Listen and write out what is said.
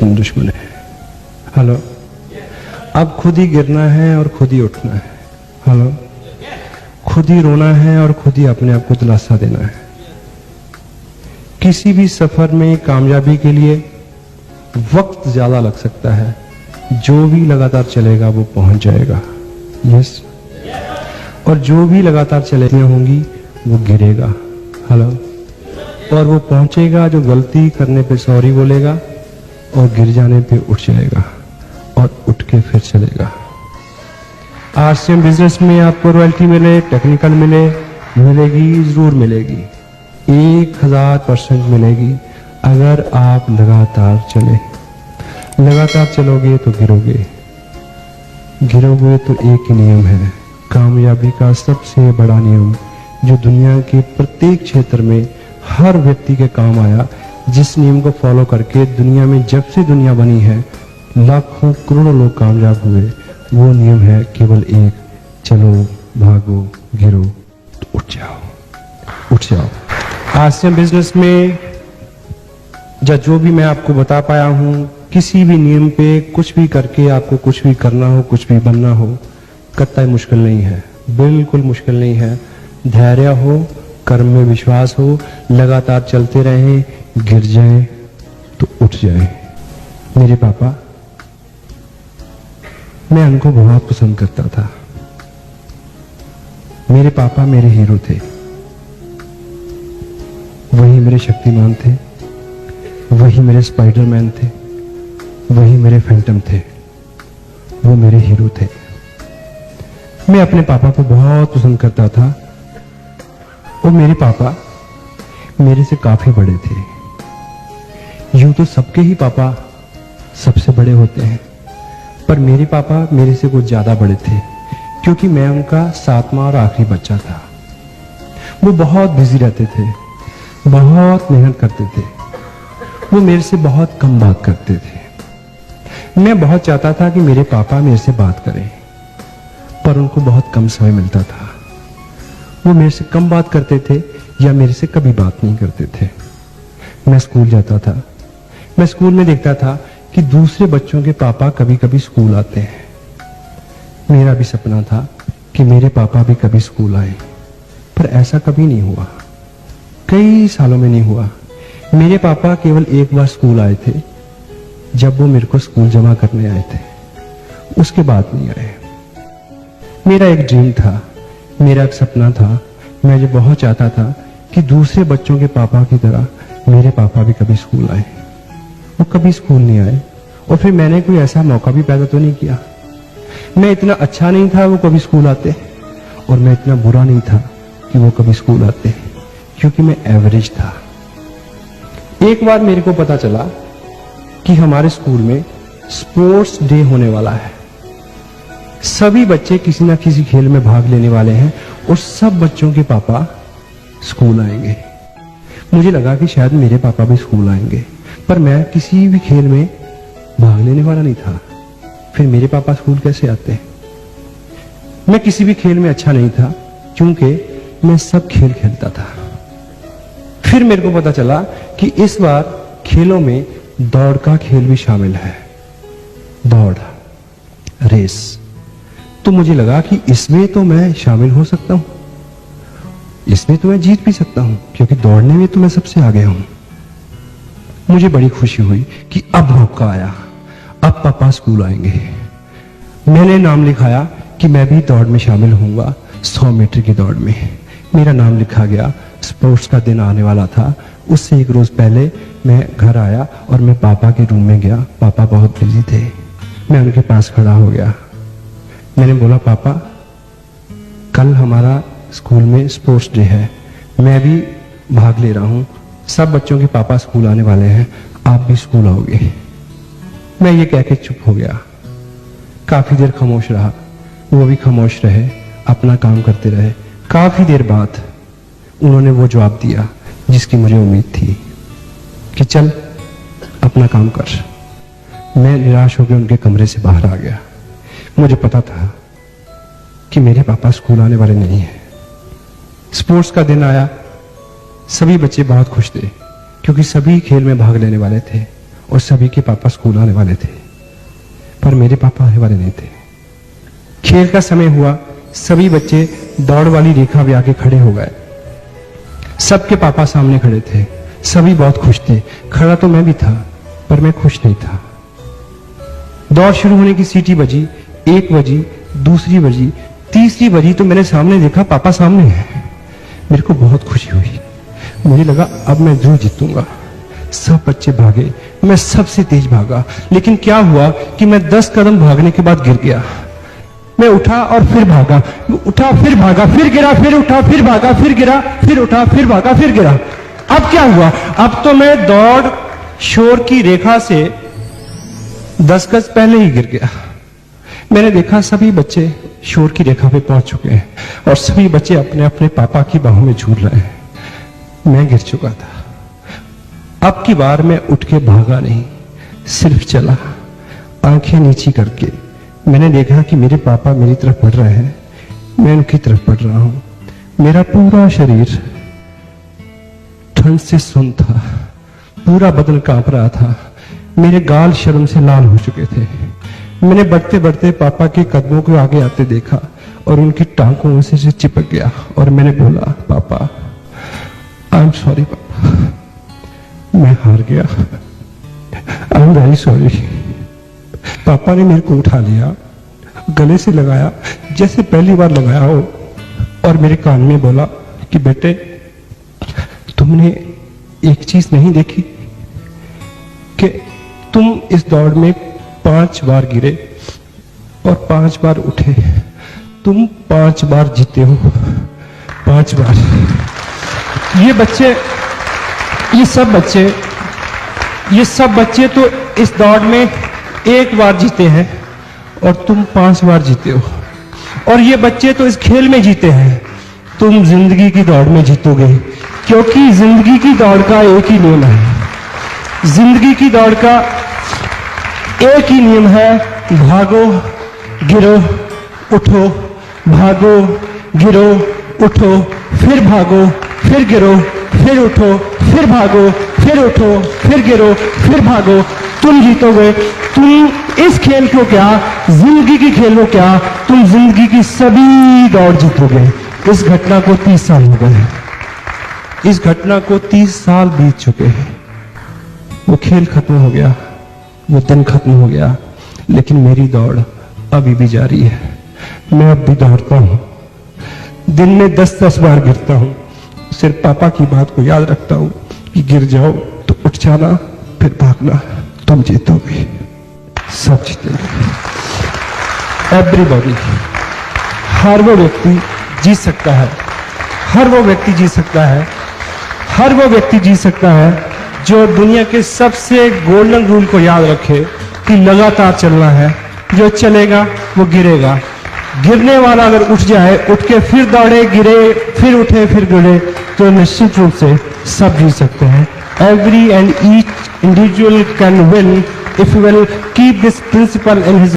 दुश्मन है। हेलो, अब खुद ही गिरना है और खुद ही उठना है। हेलो, खुद ही रोना है और खुद ही अपने आप को दिलासा देना है। किसी भी सफर में कामयाबी के लिए वक्त ज्यादा लग सकता है, जो भी लगातार चलेगा वो पहुंच जाएगा। यस, और जो भी लगातार चलेगी होंगी वो गिरेगा। हेलो, और वो पहुंचेगा जो गलती करने पे सॉरी बोलेगा और गिर जाने पे उठ जाएगा और उठ के फिर चलेगा। आरसीएम बिजनेस में आपको रॉयल्टी मिले, टेक्निकल मिले, मिलेगी, जरूर मिलेगी, 1000% मिलेगी अगर आप लगातार चले। लगातार चलोगे तो गिरोगे, गिरोगे तो एक ही नियम है, कामयाबी का सबसे बड़ा नियम जो दुनिया के प्रत्येक क्षेत्र में हर व्यक्ति के काम आया, जिस नियम को फॉलो करके दुनिया में जब से दुनिया बनी है लाखों करोड़ों लोग कामयाब हुए, वो नियम है केवल एक, चलो, भागो, गिरो तो उठ जाओ, उठ जाओ। आरसीएम बिजनेस में जो भी मैं आपको बता पाया हूं, किसी भी नियम पे कुछ भी करके आपको कुछ भी करना हो, कुछ भी बनना हो, कतई मुश्किल नहीं है, बिल्कुल मुश्किल नहीं है। धैर्य हो, कर्म में विश्वास हो, लगातार चलते रहें, गिर जाएं तो उठ जाएं। मेरे पापा, मैं उनको बहुत पसंद करता था। मेरे पापा मेरे हीरो थे, वही मेरे शक्तिमान थे, वही मेरे स्पाइडरमैन थे, वही मेरे फैंटम थे, वो मेरे हीरो थे। मैं अपने पापा को बहुत पसंद करता था और मेरे पापा मेरे से काफी बड़े थे। यूं तो सबके ही पापा सबसे बड़े होते हैं, पर मेरे पापा मेरे से कुछ ज्यादा बड़े थे क्योंकि मैं उनका 7वां और आखिरी बच्चा था। वो बहुत बिजी रहते थे, बहुत मेहनत करते थे, वो मेरे से बहुत कम बात करते थे। मैं बहुत चाहता था कि मेरे पापा मेरे से बात करें, पर उनको बहुत कम समय मिलता था। वो मेरे से कम बात करते थे या मेरे से कभी बात नहीं करते थे। मैं स्कूल जाता था, मैं स्कूल में देखता था कि दूसरे बच्चों के पापा कभी कभी स्कूल आते हैं। मेरा भी सपना था कि मेरे पापा भी कभी स्कूल आए, पर ऐसा कभी नहीं हुआ, कई सालों में नहीं हुआ। मेरे पापा केवल एक बार स्कूल आए थे, जब वो मेरे को स्कूल जमा करने आए थे, उसके बाद नहीं आए। मेरा एक ड्रीम था, मेरा एक सपना था, मैं जो बहुत चाहता था कि दूसरे बच्चों के पापा की तरह मेरे पापा भी कभी स्कूल आए। वो कभी स्कूल नहीं आए और फिर मैंने कोई ऐसा मौका भी पैदा तो नहीं किया। मैं इतना अच्छा नहीं था वो कभी स्कूल आते, और मैं इतना बुरा नहीं था कि वो कभी स्कूल आते, क्योंकि मैं एवरेज था। एक बार मेरे को पता चला कि हमारे स्कूल में स्पोर्ट्स डे होने वाला है, सभी बच्चे किसी ना किसी खेल में भाग लेने वाले हैं और सब बच्चों के पापा स्कूल आएंगे। मुझे लगा कि शायद मेरे पापा भी स्कूल आएंगे, पर मैं किसी भी खेल में भाग लेने वाला नहीं था। फिर मेरे पापा स्कूल कैसे आते? मैं किसी भी खेल में अच्छा नहीं था क्योंकि मैं सब खेल खेलता था। फिर मेरे को पता चला कि इस बार खेलों में दौड़ का खेल भी शामिल है, दौड़, रेस। तो मुझे लगा कि इसमें तो मैं शामिल हो सकता हूं, इसमें तो मैं जीत भी सकता हूं, क्योंकि दौड़ने में तो मैं सबसे आगे हूं। मुझे बड़ी खुशी हुई कि अब मौका आया, अब पापा स्कूल आएंगे। मैंने नाम लिखाया कि मैं भी दौड़ में शामिल होऊंगा, 100 मीटर की दौड़ में। मेरा नाम लिखा गया, स्पोर्ट्स का दिन आने वाला था। उससे एक रोज पहले मैं घर आया और मैं पापा के रूम में गया। पापा बहुत बिजी थे। मैं उनके पास खड़ा हो गया। मैंने बोला, पापा, कल हमारा स्कूल में स्पोर्ट्स डे है, मैं भी भाग ले रहा हूं, सब बच्चों के पापा स्कूल आने वाले हैं, आप भी स्कूल आओगे? मैं ये कह के चुप हो गया। काफी देर खामोश रहा, वो भी खामोश रहे, अपना काम करते रहे। काफी देर बाद उन्होंने वो जवाब दिया जिसकी मुझे उम्मीद थी कि चल अपना काम कर। मैं निराश होकर उनके कमरे से बाहर आ गया। मुझे पता था कि मेरे पापा स्कूल आने वाले नहीं हैं। स्पोर्ट्स का दिन आया, सभी बच्चे बहुत खुश थे क्योंकि सभी खेल में भाग लेने वाले थे और सभी के पापा स्कूल आने वाले थे, पर मेरे पापा आने वाले नहीं थे। खेल का समय हुआ, सभी बच्चे दौड़ वाली रेखा पे आके खड़े हो गए। सबके पापा सामने खड़े थे, सभी बहुत खुश थे। खड़ा तो मैं भी था, पर मैं खुश नहीं था। दौड़ शुरू होने की सीटी बजी, 1 बजी, दूसरी बजी, तीसरी बजी तो मैंने सामने देखा पापा सामने हैं। मेरे को बहुत खुशी हुई, मुझे लगा अब मैं जरूर जीतूंगा। सब बच्चे भागे, मैं सबसे तेज भागा, लेकिन क्या हुआ कि मैं 10 कदम भागने के बाद गिर गया। मैं उठा और फिर भागा, उठा फिर भागा, फिर गिरा, फिर उठा, फिर भागा, फिर गिरा, फिर उठा, फिर भागा, फिर गिरा। अब क्या हुआ? अब तो मैं दौड़ शोर की रेखा से 10 गज पहले ही गिर गया। मैंने देखा सभी बच्चे शोर की रेखा पे पहुंच चुके हैं और सभी बच्चे अपने अपने पापा की बाहों में झूल रहे हैं। मैं गिर चुका था। अब की बार मैं उठ के भागा नहीं, सिर्फ चला, आंखें नीची करके। मैंने देखा कि मेरे पापा मेरी तरफ बढ़ रहे हैं, मैं उनकी तरफ बढ़ रहा हूं। मेरा पूरा शरीर ठंड से सुन्न था, पूरा बदन कांप रहा था, मेरे गाल शर्म से लाल हो चुके थे। मैंने बढ़ते बढ़ते पापा के कदमों को आगे आते देखा और उनकी टांगों से चिपक गया और मैंने बोला, पापा आई एम सॉरी पापा, मैं हार गया, आई एम वेरी सॉरी। पापा ने मेरे को उठा लिया, गले से लगाया जैसे पहली बार लगाया हो और मेरे कान में बोला कि बेटे तुमने एक चीज नहीं देखी कि तुम इस दौड़ में 5 बार गिरे और 5 बार उठे, तुम 5 बार जीते हो, 5 बार। ये सब बच्चे तो इस दौड़ में 1 बार जीते हैं और तुम 5 बार जीते हो। और ये बच्चे तो इस खेल में जीते हैं, तुम जिंदगी की दौड़ में जीतोगे, क्योंकि जिंदगी की दौड़ का एक ही नियम है। जिंदगी की दौड़ का एक ही नियम है, भागो गिरो उठो, भागो गिरो उठो, फिर भागो, फिर गिरो, फिर उठो, फिर भागो, फिर उठो, फिर गिरो, फिर भागो। तुम जीतोगे। तुम इस खेल को क्या, जिंदगी की खेल को क्या, तुम जिंदगी की सभी दौड़ जीतोगे। इस घटना को 30 साल हो गए, इस घटना को 30 साल बीत चुके हैं। वो खेल खत्म हो गया, वो दिन खत्म हो गया, लेकिन मेरी दौड़ अभी भी जारी है। मैं अब भी दौड़ता हूं, दिन में 10-10 बार गिरता हूं, सिर्फ पापा की बात को याद रखता हूं कि गिर जाओ तो उठ जाना, फिर भागना, तुम जीतोगे, सब जीतेंगे। एवरीबॉडी, हर वो व्यक्ति जीत सकता है, हर वो व्यक्ति जीत सकता है, हर वो व्यक्ति जीत सकता है जो दुनिया के सबसे गोल्डन रूल को याद रखे कि लगातार चलना है। जो चलेगा वो गिरेगा। गिरने वाला अगर उठ जाए, उठ के फिर दौड़े, गिरे, फिर उठे, फिर गिरे, तो निश्चित रूप से सब जीत सकते हैं। Every and each individual can win if he will keep this principle in his